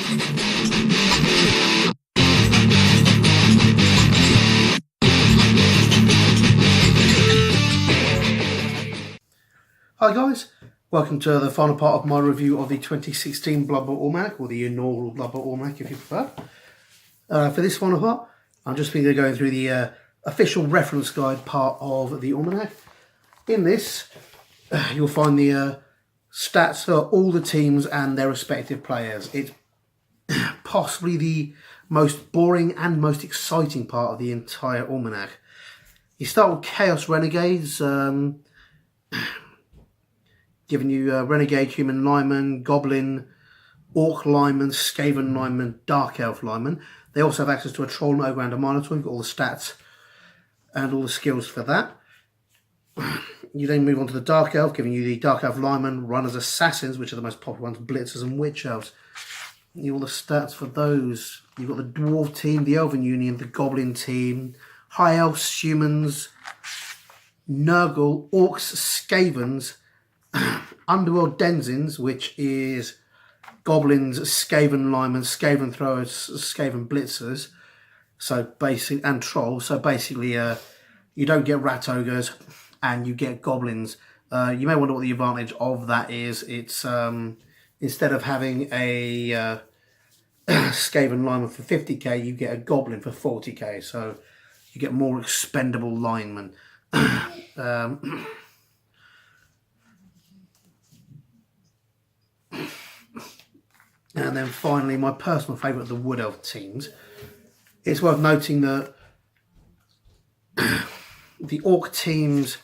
Hi guys, welcome to the final part of my review of the 2016 Blood Bowl Almanac, or the inaugural Blood Bowl Almanac if you prefer. For this final part, I'm just going to go through the official reference guide part of the Almanac. In this, you'll find the stats for all the teams and their respective players. It's possibly the most boring and most exciting part of the entire Almanac. You start with Chaos Renegades, giving you Renegade Human Lineman, Goblin, Orc Lineman, Skaven Lineman, Dark Elf Lineman. They also have access to a Troll, an Ogre and a Minotaur. You've got all the stats and all the skills for that. You then move on to the Dark Elf, giving you the Dark Elf Lineman, Runners, Assassins, which are the most popular ones, Blitzers and Witch Elves. You all the stats for those. You've got the Dwarf team, the Elven Union, the Goblin team, High Elves, Humans, Nurgle, Orcs, Skavens, Underworld Denizens, which is Goblins, Skaven Linemen, Skaven Throwers, Skaven Blitzers, so basically, and Trolls. So basically, you don't get Rat Ogres and you get Goblins. You may wonder what the advantage of that is. It's instead of having a Skaven Lineman for 50k, you get a Goblin for 40k. So you get more expendable linemen. And then finally, my personal favourite, the Wood Elf teams. It's worth noting that the Orc teams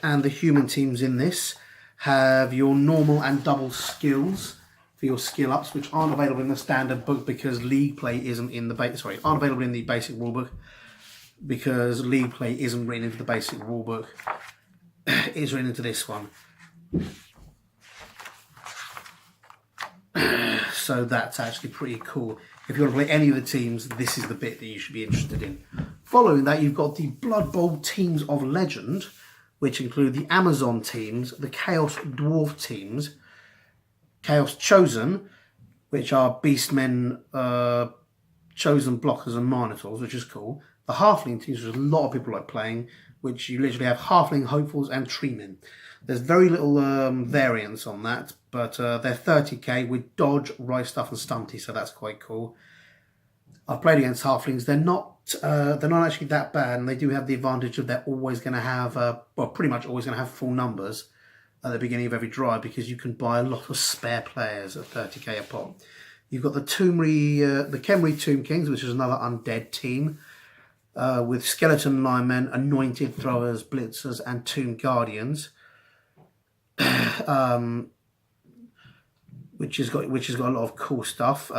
and the Human teams in this have your normal and double skills for your skill ups, which aren't available in the standard book because League Play isn't in the aren't available in the basic rulebook because League Play isn't written into the basic rulebook. It's written into this one. So that's actually pretty cool. If you want to play any of the teams, this is the bit that you should be interested in. Following that, you've got the Blood Bowl Teams of Legend, which include the Amazon teams, the Chaos Dwarf teams, Chaos Chosen, which are Beastmen, Chosen Blockers and Minotaurs, which is cool. The Halfling teams, which a lot of people like playing, which you literally have Halfling, Hopefuls and Treemen. There's very little variance on that, but they're 30k with Dodge, Rise Stuff and Stunty, so that's quite cool. I've played against Halflings. They're not actually that bad, and they do have the advantage of they're always going to have, well, pretty much always going to have full numbers at the beginning of every drive because you can buy a lot of spare players at 30k a pop. You've got the Khemri Tomb Kings, which is another undead team, with Skeleton Linemen, Anointed Throwers, Blitzers, and Tomb Guardians. Which has got a lot of cool stuff.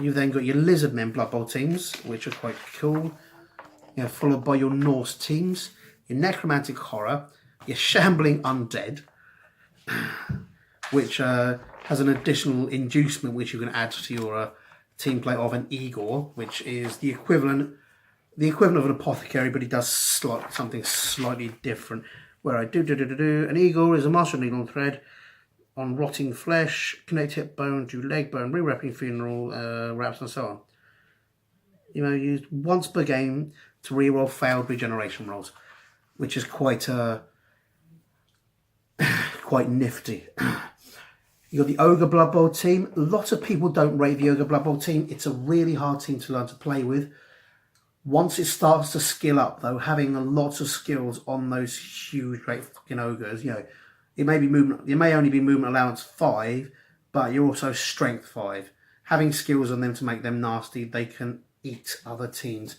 You've then got your Lizardmen Blood Bowl teams, which are quite cool. Followed by your Norse teams, your Necromantic Horror, your Shambling Undead, which has an additional inducement which you can add to your team play of an Igor, which is the equivalent of an apothecary, but he does something slightly different. Where I an Igor is a master needle and thread on rotting flesh, connect hip bone to leg bone, re-wrapping funeral wraps and so on. Used once per game to reroll failed regeneration rolls, which is quite nifty. You got the Ogre Blood Bowl team. Lots of people don't rate the Ogre Blood Bowl team. It's a really hard team to learn to play with. Once it starts to skill up, though, having lots of skills on those huge, great fucking ogres, it may be movement. It may only be movement allowance 5, but you're also strength 5. Having skills on them to make them nasty, they can eat other teams.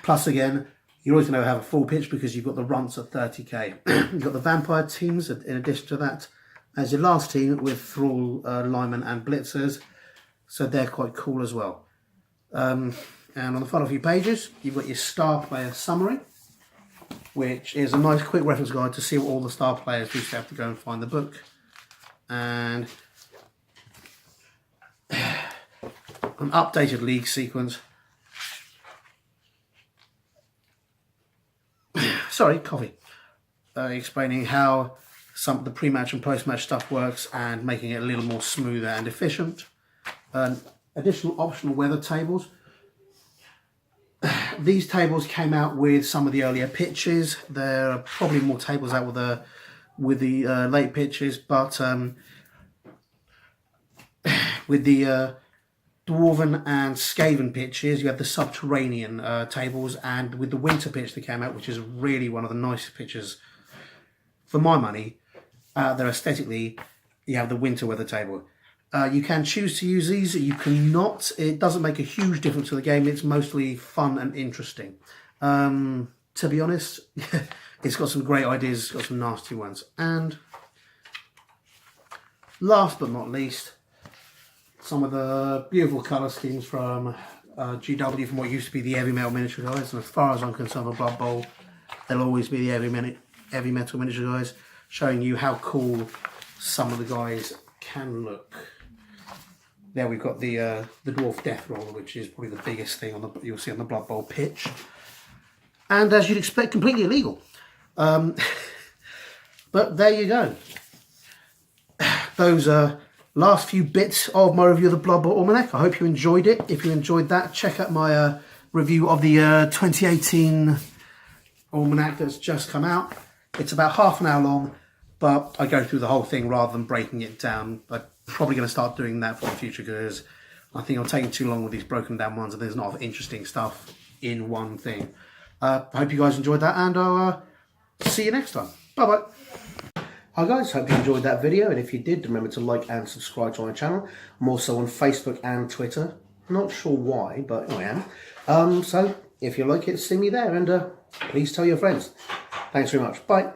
Plus, again, you're always going to have a full pitch because you've got the runts at 30k. You've got the vampire teams in addition to that as your last team with Thrall, Linemen, and Blitzers, so they're quite cool as well. And on the final few pages, you've got your star player summary, which is a nice quick reference guide to see what all the star players do. So you have to go and find the book. And an updated league sequence. Sorry, coffee. Explaining how some of the pre-match and post-match stuff works, and making it a little more smoother and efficient. Additional optional weather tables. These tables came out with some of the earlier pitches. There are probably more tables out with the late pitches, but with the Dwarven and Skaven pitches, you have the subterranean tables, and with the winter pitch that came out, which is really one of the nicest pitches for my money, they're aesthetically, you have the winter weather table. You can choose to use these, you cannot. It doesn't make a huge difference to the game. It's mostly fun and interesting. To be honest, it's got some great ideas, it's got some nasty ones. And last but not least, some of the beautiful colour schemes from GW, from what used to be the Heavy Metal Miniature Guys. And as far as I'm concerned with Blood Bowl, they'll always be the Heavy Metal Miniature Guys, showing you how cool some of the guys can look. There we've got the Dwarf Death Roller, which is probably the biggest thing on you'll see on the Blood Bowl pitch. And as you'd expect, completely illegal. But there you go. Those last few bits of my review of the Blood Bowl Almanac. I hope you enjoyed it. If you enjoyed that, check out my review of the 2018 Almanac that's just come out. It's about half an hour long, but I go through the whole thing rather than breaking it down. I'm probably going to start doing that for the future, because I think I'm taking too long with these broken down ones, and there's not enough interesting stuff in one thing. I hope you guys enjoyed that, and I'll see you next time. Bye-bye. Hi guys, hope you enjoyed that video, and if you did, remember to like and subscribe to my channel. I'm also on Facebook and Twitter. Not sure why, but I am. So if you like it, see me there, and please tell your friends. Thanks very much. Bye.